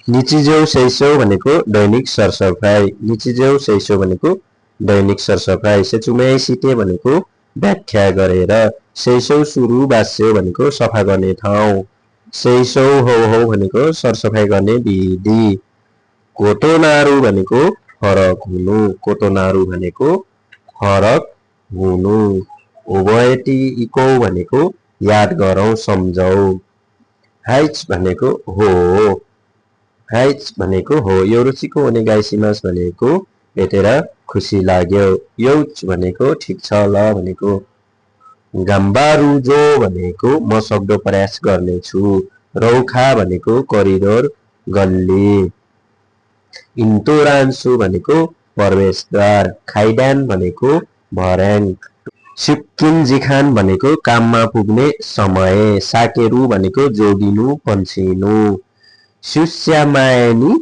निचिजेउ सैसौ भनेको दैनिक सरसफाई। निचिजेउ सैसौ भनेको दैनिक सरसफाई। सेचुमेई सिटे भनेको व्याख्या गरेर। सैसौ सुरु बास्यो भनेको सफा गर्ने ठाउँ। सैसौ हौ हौ भनेको सरसफाई गर्ने विधि। कोतोनारु भनेको फरक हुनु। कोतोनारु भनेको फरक हुनु। ओबएटी इको भनेको याद गरौँ सम्झौ। हाइच भनेको हो। हाइच भनेको हो। योरुचिको ओनेगाइसिमास भनेको भेटेर खुसी लाग्यो। यौच भनेको ठीक छ ल भनेको। गाम्बारुजो भनेको म सक्दो प्रयास गर्नेछु। रौखा भनेको करिडोर गल्ली। इन्टोरान्सु भनेको प्रवेशद्वार। खाइडान भनेको भर्याङ। सिक्किम जिखान भनेको काममा पुग्ने समय। साकेरु भनेको जोडिनु पन्छिनु। सुस्यामायनी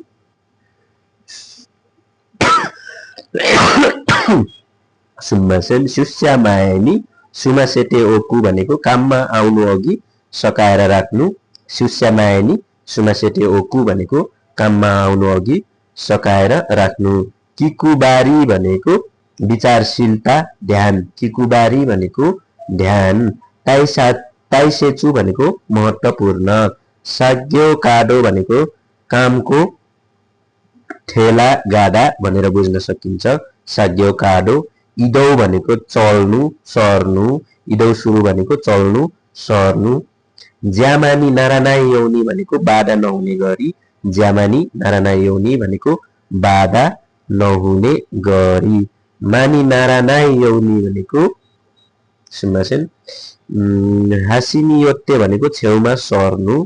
सुम्मासेन सुस्यामायनी सुमासेटे ओकु भनेको काममा आउनु अघि सकाएर राख्नु। सुस्यामायनी सुमासेटे ओकु भनेको काममा आउनु अघि सकाएर राख्नु। किकुबारी भनेको विचारशीलता ध्यान। किकुबारी भनेको ध्यान। ताइसेचु भनेको महत्त्वपूर्ण। साग्यो काडो भनेको कामको ठेला गाडा भनेर बुझ्न सकिन्छ। साग्यो काडो। इदौ भनेको चल्नु सर्नु। इदौ सुरु भनेको चल्नु सर्नु। ज्यामानी नारानाई यौनी भनेको बाधा नहुने गरी। ज्यामानी नारानाई यौनी भनेको बाधा नहुने गरी। मानी नारानाई यौनी भनेको सुन्मासेन हासिनी योत्ते भनेको छेउमा सर्नु।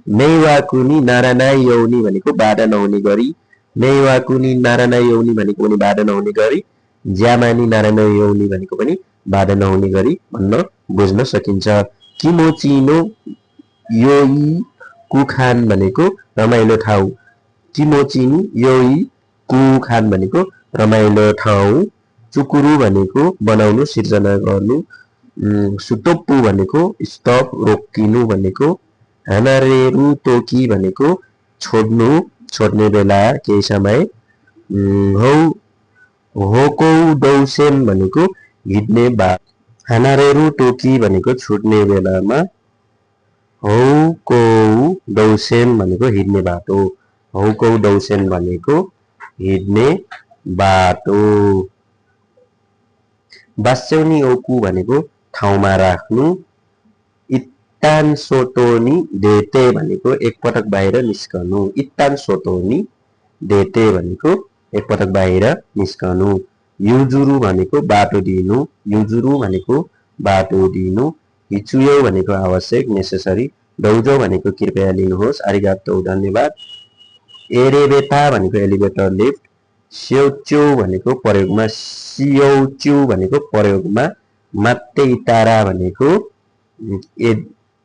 मेवाकुनी नारानाई यौनी भनेको बाधा नहुने गरी। मेवाकुनी नारानाई यौनी भनेको पनि बाधा नहुने गरी। ज्यामानी नारानाई यौनी भनेको पनि बाधा नहुने गरी भन्न बुझ्न सकिन्छ। किमोचिनो योई कुखान भनेको रमाइलो ठाउँ। किमोचिनी योई कुखान भनेको रमाइलो ठाउँ। चुकुरु भनेको बनाउनु सिर्जना गर्नु। सुतोप्पु भनेको स्टप रोकिनु भनेको। हानारेरु तोकी भनेको छोड्नु छोड्ने बेला केही समय। होकौ डौसेन भनेको हिड्ने बाटो। हानारेरु टोकी भनेको छुट्ने बेलामा। हौकौ डौसेन भनेको हिड्ने बाटो। हौकौ डौसेन भनेको हिड्ने बाटो। बास्यौनी ओकु भनेको ठाउँमा राख्नु। इत्तान सोटोनी देते भनेको एकपटक बाहिर निस्कनु। इत्तान सोटोनी देते भनेको एकपटक बाहिर निस्कनु। युजुरु भनेको बाटो दिनु। युजुरु भनेको बाटो दिनु। हिचुयो भनेको आवश्यक नेसेसरी। डौजो भनेको कृपया लिनुहोस् आरिगातो धन्यवाद। एरेबेता भनेको एलिभेटर लिफ्ट। स्योच्यौ भनेको प्रयोगमा। सियौच्यु भनेको प्रयोगमा। मात्ते इतारा भनेको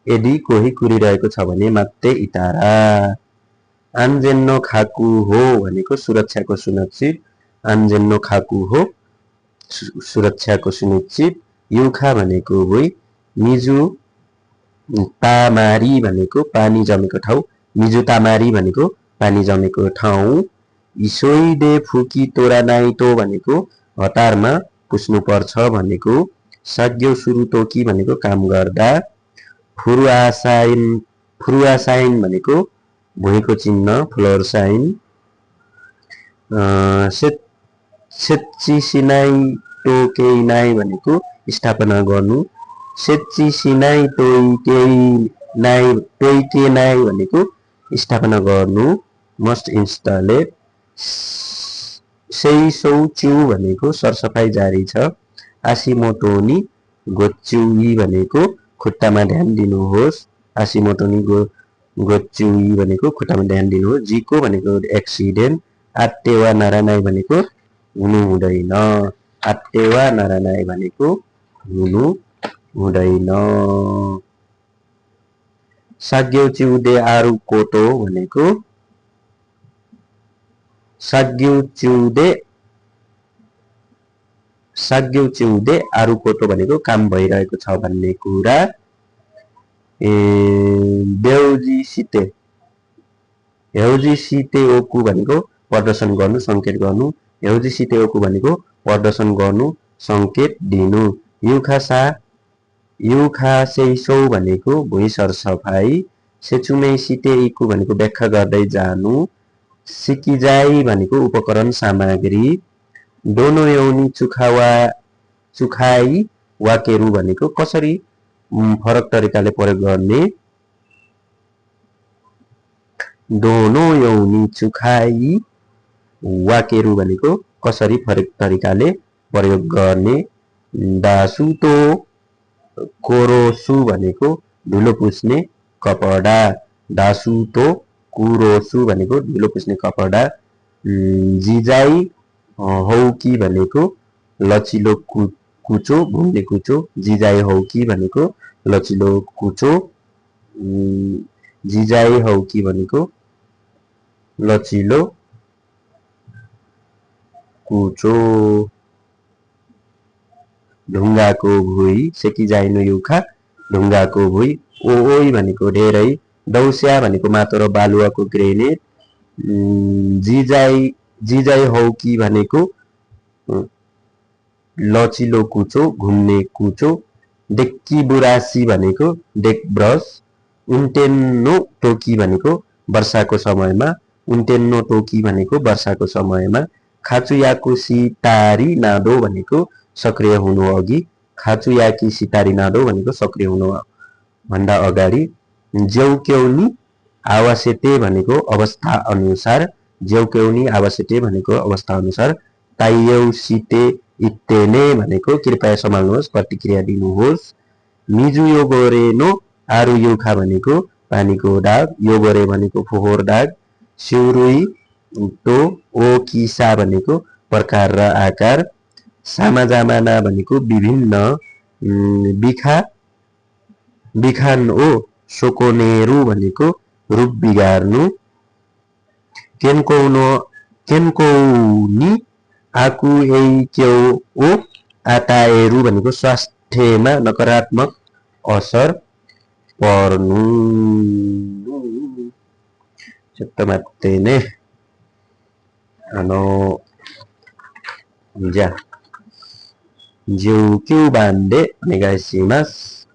यदि कोही कुरिरहेको छ भने मात्ते इतारा। आन्जेन्नो खाकु हो भनेको सुरक्षाको सुनिश्चित। आन्जेन्नो खाकु हो सुरक्षाको सुनिश्चित। युखा भनेको भुइँ। मिजु तामारी भनेको पानी जमेको ठाउँ। मिजु तामारी भनेको पानी जमेको ठाउँ। इसोइडे फुकी तोरा नाइटो भनेको हतारमा पुस्नु पर्छ भनेको। साग्यो सुरु तोकी भनेको काम गर्दा। फुरुआसाइन भनेको भुइँको चिन्ह फ्लोर साइन। सेच्चिसिनाइ टोकेइनाइ भनेको स्थापना गर्नु। सेच्चिसिनाइ टोइकेनाइ भनेको स्थापना गर्नु। मस्ट इन्स्टलेट। सेइसौच्यु भनेको सरसफाई जारी छ। आसिमोटोनी गोच्युई भनेको खुट्टामा ध्यान दिनुहोस्। आसिमोटोनी गोच्युई भनेको खुट्टामा ध्यान दिनुहोस्। जिको भनेको एक्सिडेन्ट। आट्टेवा नारानाई भनेको हुनु हुँदैन। आट्टेवा नारानाई भनेको हुनु हुँदैन। साग्योच्युदे आरु कोटो भनेको साग्योच्युदे आरु कोटो भनेको काम भइरहेको छ भन्ने कुरा। बेउजी सिते हेउजी सिते ओकु भनेको प्रदर्शन गर्नु संकेत गर्नु हेउजी सिते ओकु भनेको प्रदर्शन गर्नु संकेत दिनु युखा सेइसौ भनेको भुइँ सरसफाई सेचुमे सिते इकु भनेको व्याख्या गर्दै जानु सिकिजाई भनेको उपकरण सामग्री दोनो यौनी चुखाई वाकेरु भनेको कसरी फरक तरिकाले प्रयोग गर्ने दोनो यौनी चुखाई वाकेरु भनेको कसरी फरक तरिकाले प्रयोग गर्ने दासुतो कोरोसु भनेको धुलो पुस्ने कपडा दासुतो कुरोसु भनेको धुलो पुस्ने कपडा जिजाई हौकी भनेको लचिलो कुचो भुङ्ने कुचो जिजाई हौकी भनेको लचिलो कुचो जिजाई हौकी भनेको लचिलो कुचो ढुङ्गाको भुइँ सेकिजाइनो युखा ढुङ्गाको भुइँ ओइ भनेको धेरै दौस्या भनेको माटो र बालुवाको ग्रेनेड जिजाई हौकी भनेको लचिलो कुचो घुम्ने कुचो डेक्की बुरासी भनेको डेक ब्रस उन्टेन्नो टोकी भनेको वर्षाको समयमा उन्टेन्नो टोकी भनेको वर्षाको समयमा खाचुयाको सितारी नादो भनेको सक्रिय हुनु अघि खाचुयाकी सितारी नादो भनेको सक्रिय हुनु भन्दा अगाडि ज्यौक्यौनी आवासेते भनेको अवस्था अनुसार ज्यौक्यौनी आवासेते भनेको अवस्था अनुसार ताइयौ सिते इत्तेने भनेको कृपया सम्हाल्नुहोस् प्रतिक्रिया दिनुहोस् मिजु योगोरेनो आरु युखा भनेको पानीको दाग योगोरे भनेको फोहोर दाग सिउरुई तो ओकिसा भनेको प्रकार र आकार सामाजामाना भनेको विभिन्न बिखान ओ सोकोनेरु भनेको रूप बिगार्नु केन्कौनी आकु एइक्यौ ओ आटाएरु भनेको स्वास्थ्यमा नकारात्मक असर पर्नु चट्टमात्तेने ja Jukyu bande onegaishimasu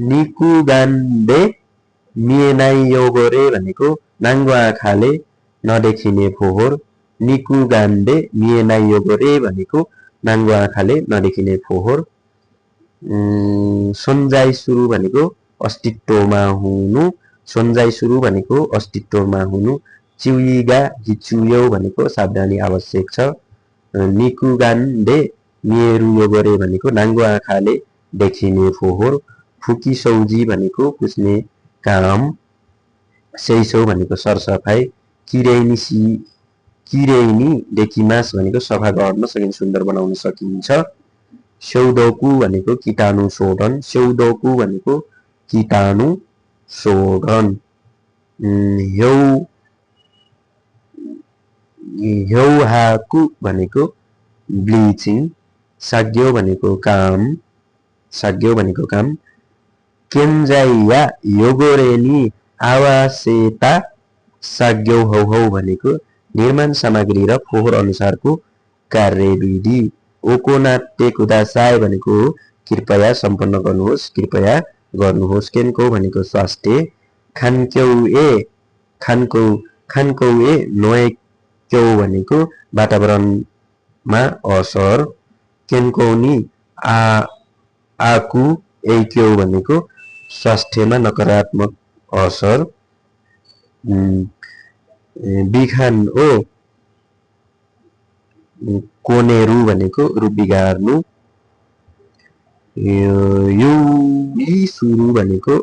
nikugande mienai yogore भनेको नाङ्गो आँखाले नदेखिने फोहोर निकुगान्डे मिएनाइ योगोरे भनेको नाङ्गो आँखाले नदेखिने फोहोर सोन्जाइ सुरु भनेको अस्तित्वमा हुनु सोन्जाइ सुरु भनेको अस्तित्वमा हुनु चिउइगा हिचुयौ भनेको सावधानी आवश्यक छ निकुगान्डे मिएरु योगोरे भनेको नाङ्गो आँखाले देखिने फोहोर फुकी सौजी भनेको पुस्ने काम सेइसौ भनेको सरसफाई किरेइनी डेकिमास भनेको सफा गर्न सकिन्छ सुन्दर बनाउन सकिन्छ स्यौदोकु भनेको कीटाणु शोधन स्यौदोकु भनेको कीटाणु शोधन ह्यौहाकु भनेको ब्लिचिङ साग्यो भनेको काम केन्जाइया योगोरेनी आवासेता साग्यो हौ भनेको निर्माण सामग्री र फोहोर अनुसारको कार्यविधि ओकोनाटे कुदासाई भनेको कृपया सम्पन्न गर्नुहोस् केनको भनेको स्वास्थ्य खानकौए नोएक्यौ भनेको वातावरणमा असर केन्कौनी आकु एक्यौ भनेको स्वास्थ्यमा नकारात्मक असर बिखान ओ कोनेरु भनेको रूप बिगार्नु युइसुरु भनेको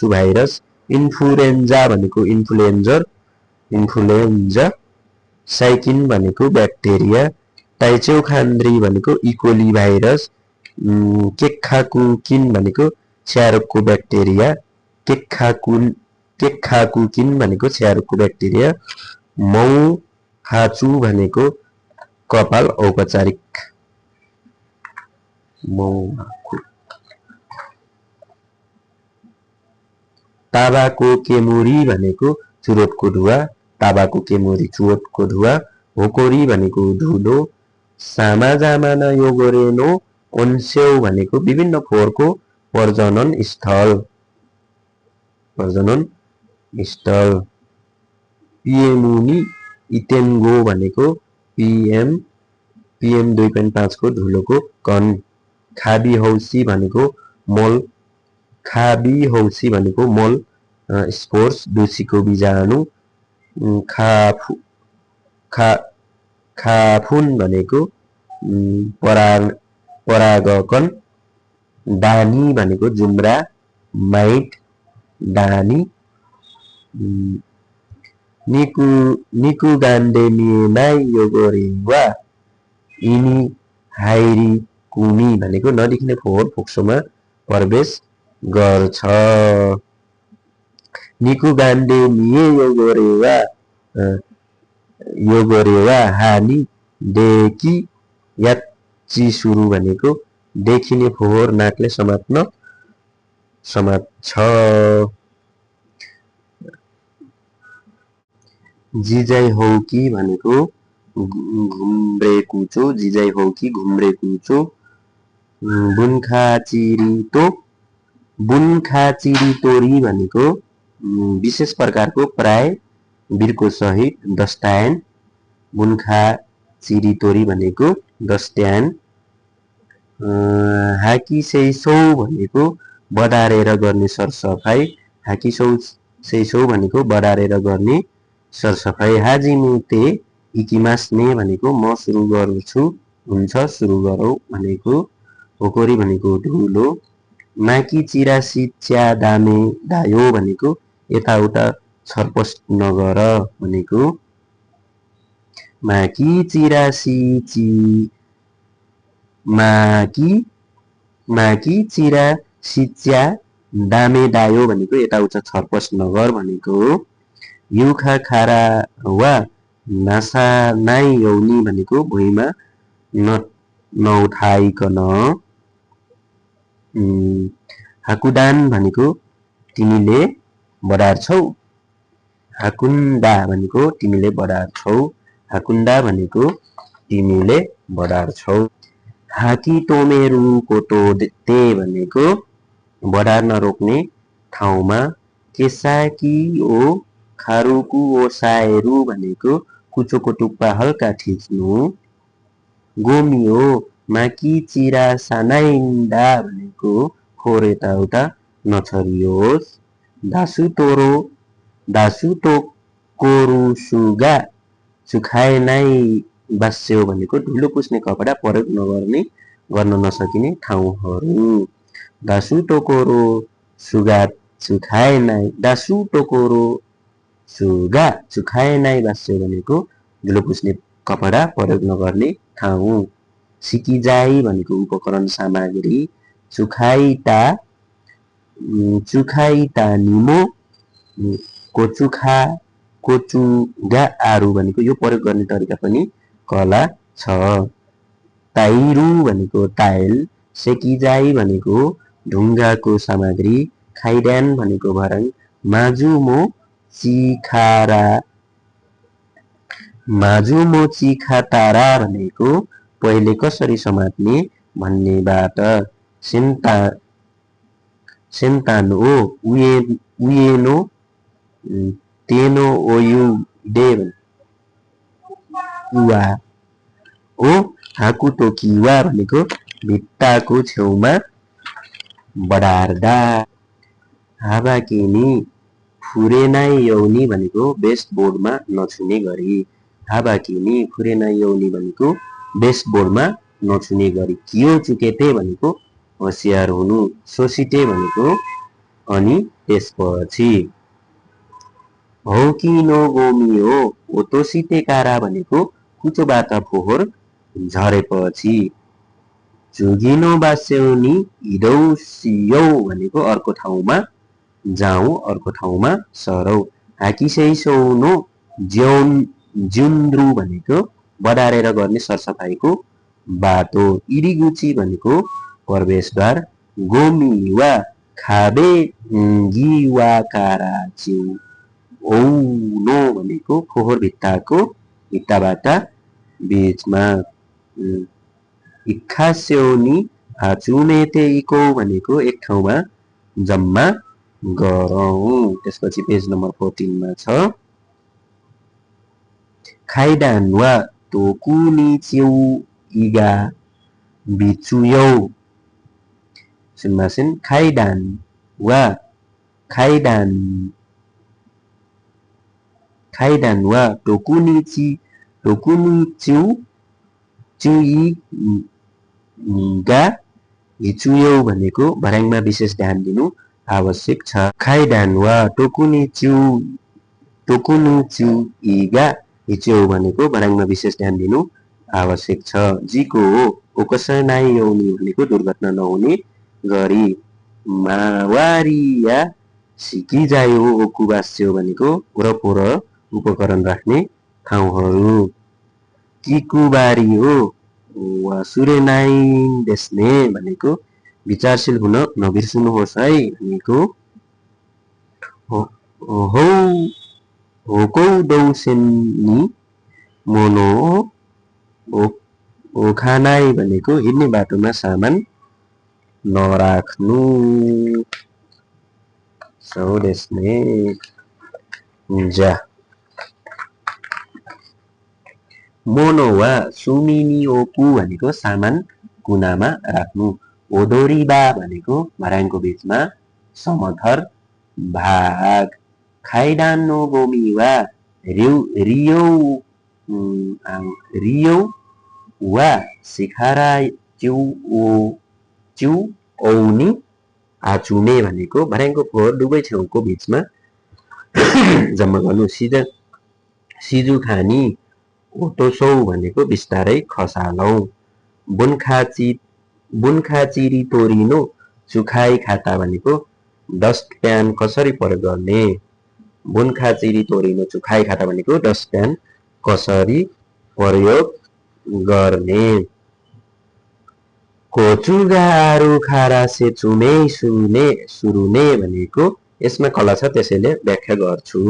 भाइरस इन्फ्लुएन्जा भनेको इन्फ्लुएन्जा साइकिन भनेको ब्याक्टेरिया टाइचौखान्द्री भनेको इकोली भाइरस केक्खाकुकिन भनेको छ्यारोगको ब्याक्टेरिया केक्खाकुकिन भनेको छ्यारोगको ब्याक्टेरिया मौ हाचु भनेको कपाल औपचारिक ताबाको केमुरी भनेको चुरोटको धुवा, ताबाको केमुरी चुरोटको धुवा, होकोरी भनेको धुलो, सामाजामा न यो गोरेनो ओन्स्यौ भनेको विभिन्न फोहोरको प्रजनन स्थल, पिएमुनी इटेन्गो भनेको PM 2.5 को धुलोको कण, खाबी हौसी भनेको मोल स्पोर्स दुसीको बीजाणु, खाफुन भनेको परागकण, डानी भनेको जुम्रा माइट डानी, निकु गान्डेमिएनाइ योगोरेवा इनी हाइरी कुमी भनेको नदेखिने फोहोर फोक्सोमा प्रवेश गर्छ। निकु गान्डेमिए योगोरेवा हानी डेकी याची सुरु भनेको देखिने फोहोर नाकले समात्छ। जिजाइ हौकी भनेको घुम्रेकुचो, जिजाइ हौकी घुम्रेकुचो, बुनखाचिरितोरी भनेको विशेष प्रकारको प्राय बिर्को सहित दस्तायन, बुनखाचिरितोरी भनेको दस्तायन, हाकिसेइसौ भनेको बडारेर गर्ने सरसफाई, हाकिसेइसौ भनेको बडारेर गर्ने सरसफाई, हाजिमुते इकिमास्ने भनेको म सुरु गर्छु हुन्छ सुरु गरौ भनेको, होकोरी भनेको धुलो, माकी चिरासी च्या दामे दायो भनेको यताउता छरपस्ट नगर भनेको, माकी चिरासिच्या दामे दायो भनेको यताउता छरपस्ट नगर भनेको, युखा खारा वा नासा नाइ यौनी भनेको भुइँमा नउठाइकन, हाकुदान भनेको तिमीले बडार्छौ, हाकुन्डा भनेको तिमीले बडार्छौ, हाकुन्डा भनेको तिमीले बडार्छौ, हाकी तोमेरु कोतो ते भनेको बडार्न रोक्ने ठाउँमा, केसाकी ओ खारुकु ओ सायरु भनेको कुचोको टुप्पा हल्का थिच्नु, गोमियो माकी चिरा सानाइन्डा भनेको फोहोर यताउता नछरियोस्, दासु तोकोरुसुगा सुखाएनाइ बास्यो भनेको धुलो पुस्ने कपडा प्रयोग गर्न नसकिने ठाउँहरू, दासु टोकोरो सुगा सुखाएनाइ बास्यो भनेको धुलो पुस्ने कपडा प्रयोग नगर्ने ठाउँ, सिकिजाई भनेको उपकरण सामग्री, चुखाइटा निमो, कोचुगा आरु भनेको यो प्रयोग गर्ने तरिका पनि कला छ, ताइरु भनेको टाइल, सेकिजाई भनेको ढुङ्गाको सामग्री, खाइड्यान भनेको भरङ, माजुमो चिखातारा भनेको पहिले कसरी समात्ने भन्नेबाट, सेन्तानो उयेनो तेनो ओयुडे उवा ओ हाकुटोकिवा भनेको भित्ताको छेउमा बडार्दा, हाबाकिनी फुरेनाइ यौनी भनेको बेसबोर्डमा नछुने गरी, हाबाकिनी फुरेनाइ यौनी भनेको बेसबोर्डमा नछुने गरी, कियो चुकेते भनेको होसियार हुनु, सोसिटे भनेको अनि त्यसपछि, हौकिनो गोमियो ओतोसिते कारा भनेको कुचोबाट फोहोर झरेपछि, जुगिनो बास्यौनी हिडौसियौ भनेको अर्को ठाउँमा जाउँ अर्को ठाउँमा सरौ, हाकिसेइसौनो ज्युन्द्रु भनेको बडारेर गर्ने सरसफाइको बाटो, इरिगुची भनेको प्रवेशद्वार, गोमी वा खाबे गिवा कारा च्यौ औनो भनेको फोहोर भित्ताको भित्ताबाट बीचमा इक्खास्यौनी चुमेते इको भनेको एक ठाउँमा जम्मा गरौँ। त्यसपछि पेज नम्बर 14 मा छ खाइडान वा तोकुनी च्यौ इगा बिचुयौ सुनमासिन खाइडान वा टोकुनी च्यौ गा हिचुयौ भनेको भर्याङमा विशेष ध्यान दिनु आवश्यक छ। खाइडान वा टोकुनी च्यौ इगा हिचुयौ भनेको भर्याङमा विशेष ध्यान दिनु आवश्यक छ। जिको ओकसनाइ यौनी भनेको दुर्घटना नहुने गरी मावारिया सिकिजायो ओकुबास्यो भनेको वरपर उपकरण राख्ने ठाउँहरू। किकुबारी हो वा सुरेनाइन देस्ने भनेको विचारशील हुन नबिर्सनुहोस् है भनेको होकौ दौसेनी मोनो ओखानाइ भनेको हिँड्ने बाटोमा सामान नराख्नु सौ देस्ने जा। मोनो वा सुमिनिओकु भनेको सामान कुनामा राख्नु। ओदोरिबा भनेको भर्याङको बीचमा समथर भाग। खाइडानो गोमी वा रियौ वा सिखारा च्यौ औनी आचुमे भनेको भर्याङको फोहोर दुवै छेउको बीचमा जम्मा गर्नु। सिजु खानी ओटोसौ भनेको बिस्तारै खसालौं। बुनखाचिरी तोरिनो चुखाई खाता भनेको डस्ट प्यान कसरी प्रयोग गर्ने। बुनखाचिरी तोरिनो चुखाई खाता भनेको डस्ट प्यान कसरी प्रयोग गर्ने। कोचुगा आरु खारा से चुमे सुरुने भनेको यसमा कला छ त्यसैले व्याख्या गर्छु।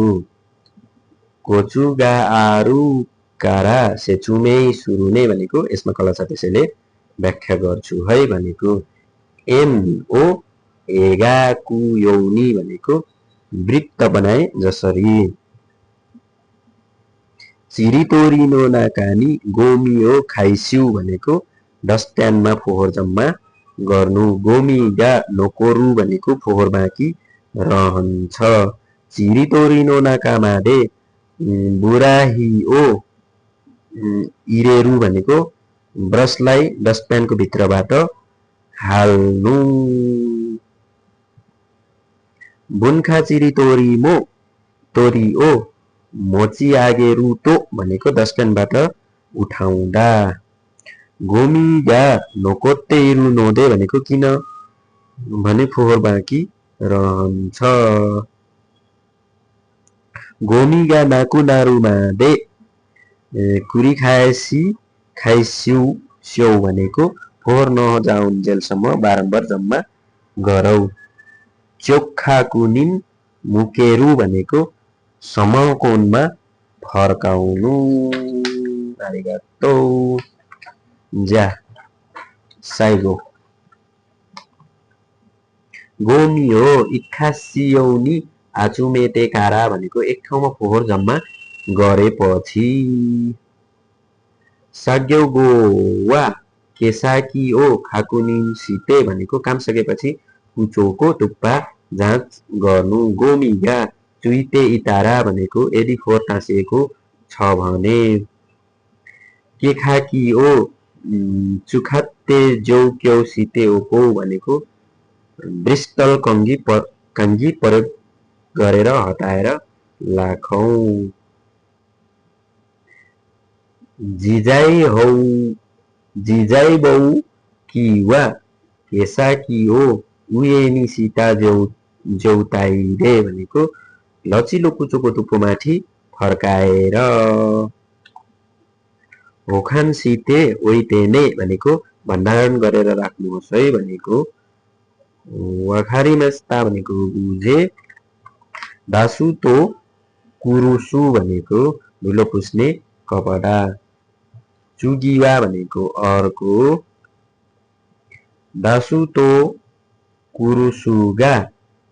कोचुगा आरु कारा से चुमे सुरुने भनेको यसमा कला छ त्यसैले व्याख्या गर्छु है भनेको। एमओ एगाकु यौनी भनेको वृत्त बनाए जसरी। चिरितोरिनो नाकानी गोमियो खाइस्यु भनेको डस्ट प्यानमा फोहोर जम्मा गर्नु। गोमिगा नोकोरु भनेको फोहोर बाँकी रहन्छ। चिरितोरिनो नाकामाडे बुराहिओ इरेरु भनेको ब्रसलाई डस्ट प्यानको भित्रबाट हाल्नु। बुनखाचिरी तोरिओ मोची आगेरुटो भनेको डस्ट प्यानबाट उठाउँदा। गोमिगा नोकोते इरु नोदे भनेको किन भने फोहोर बाँकी रहन्छ। गोमिगा नाकु नारुमाडे कुरी खाइस्यौ भनेको फोहोर नजाउन्जेलसम्म बारम्बार जम्मा गरौ। चोक्खाकुनिन मुकेरु भनेको समकोणमा फर्काउनु। आरिगातो जा साइगो। गोमियो इक्खासियौनी आचुमेते कारा भनेको एक ठाउँमा फोहोर जम्मा गरेपछि। साग्यौगो वा केसाकिओ खाकुनिन सिते भनेको काम सकेपछि कुचोको टुप्पा जाँच गर्नु। गोमिगा चुइते इतारा भनेको यदि फोहोर टाँसिएको छ भने। केखाकिओ चुखात्ते जौक्यौ सिते ओको भनेको ब्रिस्टल कङ्गी प्रयोग गरेर हटाएर लाखौं। जिजाइबौ कि वा केसाकिओ उएनी सीता जौताइरे भनेको लचिलो कुचोको टुप्पोमाथि फर्काएर। होखान सिते ओइटेने भनेको भण्डारण गरेर राख्नुहोस् है भनेको। वखारिमास्ता भनेको बुझे, दासु तो कुरुसु भनेको धुलो पुस्ने कपडा, चुगिवा भनेको अर्को, दासु तो कुरुसुगा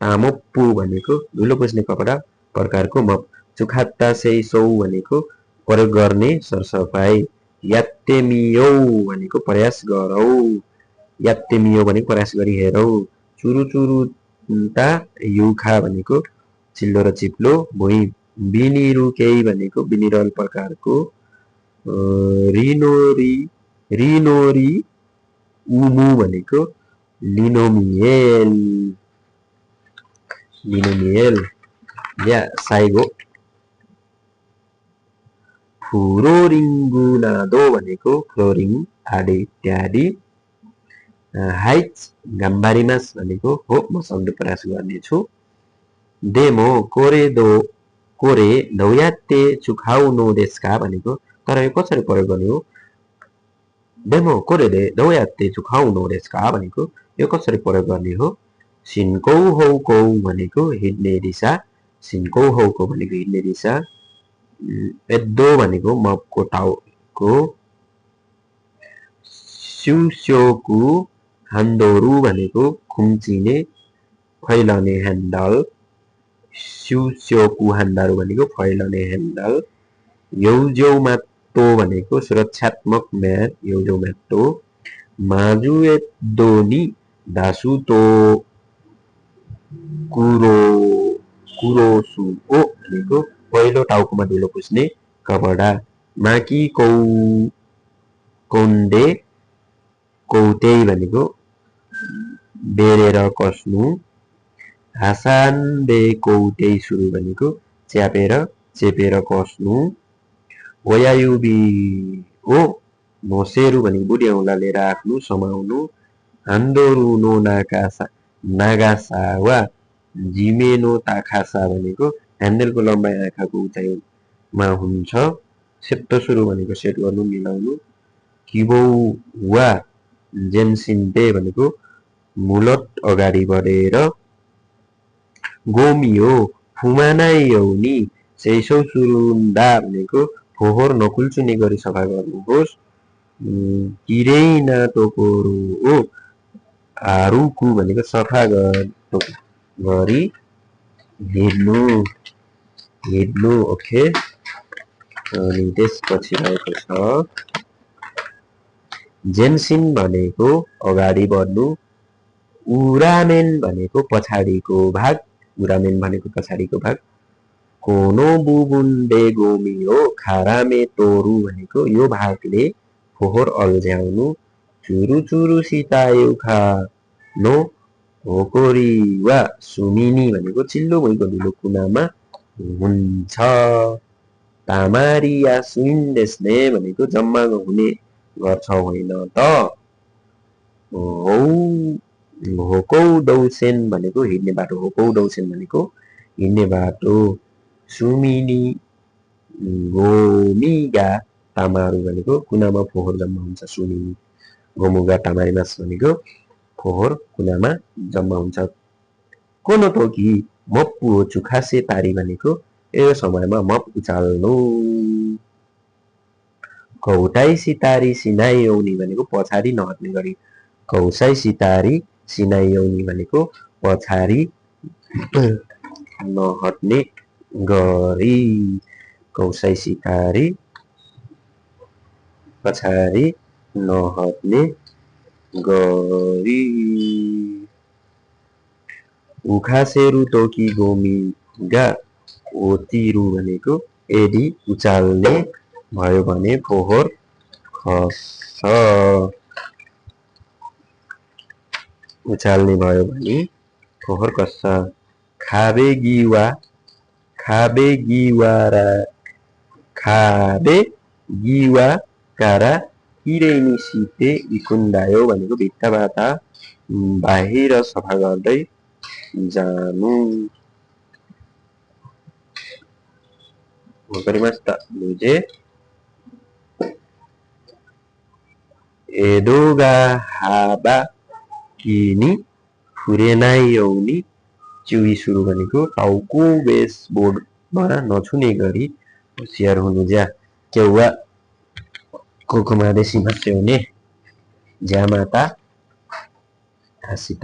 तामोप्पु भनेको धुलो पुस्ने कपडा प्रकारको मप, चुखात्ता सेइसौ भनेको प्रयोग गर्ने सरसफाई, यात्तेमियौ भनेको प्रयास गरौ, यात्तेमियो भनेको प्रयास गरी हेरौ, चुरुचुरुता युखा भनेको चिल्लो र चिप्लो भुइँ, बिनिरुकेई भनेको बिनिरल प्रकारको, रिनोरी रिनोरी उमु भनेको लिनोमियल, लिनोमियल या साइगो, फ्लोरिङ्गुनादो भनेको फ्लोरिङ आदि इत्यादि, हाइच गाम्बारिमास भनेको हो म सक्ने प्रयास गर्नेछु, डेमो कोरेदो कोरे दौयात्ते चुखाउनो देशका भनेको तर यो कसरी प्रयोग गर्ने हो, डेमो कोरे दे दौयात्ते चुखाउनो देशका भनेको यो कसरी प्रयोग गर्ने हो, सिन्कौ हौकौ भनेको हिँड्ने दिशा, सिन्कौ हौकौ भनेको हिँड्ने दिशा, एद्दो भनेको मपको टाउको, स्युस्योकु हान्दोरु भनेको खुम्चिने फैलने ह्यान्डल, स्युस्योकु हान्दारु भनेको फैलने ह्यान्डल, यौजौमात्तो भनेको सुरक्षात्मक म्याट, यौजौमात्तो, माजुएद्दोनी दासुतो कुरो कुरोसुओ भनेको पहिलो टाउकोमा धुलो पुस्ने कपडा, माकी कौ कौन्डे कौतेई भनेको बेरेर कस्नु, हासान्डे कौतेई सुरु भनेको च्यापेर चेपेर कस्नु, वयायुबी ओ नोसेरु भनेको बुढी औँलाले राख्नु समाउनु, हान्दोरु नो नाकासा नागासावा जिमेनो ताखासा भनेको ह्यान्डलको लम्बाइ आँखाको उचाइमा हुन्छ, सेप्टो सुरु भनेको सेट गर्नु मिलाउनु, किबौ वा जेन्सिन्टे भनेको मुलट अगाडि बढेर, गोमियो फुमानायौनी सेइसौ सुरुन्दा भनेको फोहोर नकुल्चुने गरी सफा गर्नुहोस्, किरेइना टोकोरो ओ हारुकु भनेको सफा गरी हिँड्नु हिँड्नु ओके। अनि त्यसपछि रहेको छ जेन्सिन भनेको अगाडि बढ्नु, उरामेन भनेको पछाडिको भाग, उरामेन भनेको पछाडिको भाग, कोनो बुबुन्डे गोमियो खारामे तोरु भनेको यो भागले फोहोर अल्झ्याउनु, चुरु चुरु सितायु खानो होकोरी वा सुमिनी भनेको चिल्लो भइको धुलो कुनामा हुन्छ, तामारी या सुइन्डेस्ने भनेको जम्मा हुने गर्छ होइन त, होकौ डौसेन भनेको हिँड्ने बाटो, होकौ डौसेन भनेको हिँड्ने बाटो, सुमिनी गोमिगा तामारु भनेको कुनामा फोहोर जम्मा हुन्छ, सुमिनी गोमुगा तामारिमास भनेको फोहोर कुनामा जम्मा हुन्छ, कोनो तोकी मप्पु चुखासे तारी भनेको यो समयमा मप उचाल्नु, कौटाइ सितारी सिनाइयौनी भनेको पछाडि नहट्ने गरी, कौसाई सितारी सिनाइयौनी भनेको पछाडि नहट्ने गरी, कौसाई सितारी पछाडि नहट्ने गरी, उखासेरु तोकी गोमिगा ओतिरु भनेको यदि उचाल्ने भयो भने फोहोर खस्छ, उचाल्ने भयो भने फोहोर खस्छ, खाबे गिवाकारा किरेनी सिते इकुन्डायो भनेको भित्ताबाट बाहिर सफा गर्दै जानु, वकारिमास्ता बुझे, एदोगा हाबा किनी फुरेनाइयौनी चिउरी सुरु भनेको टाउको बेसबोर्डमा नछुने गरी होसियार हुनु ज्या केउवा कोकोमादेशी मस्याउने ज्यामाता हाँसिता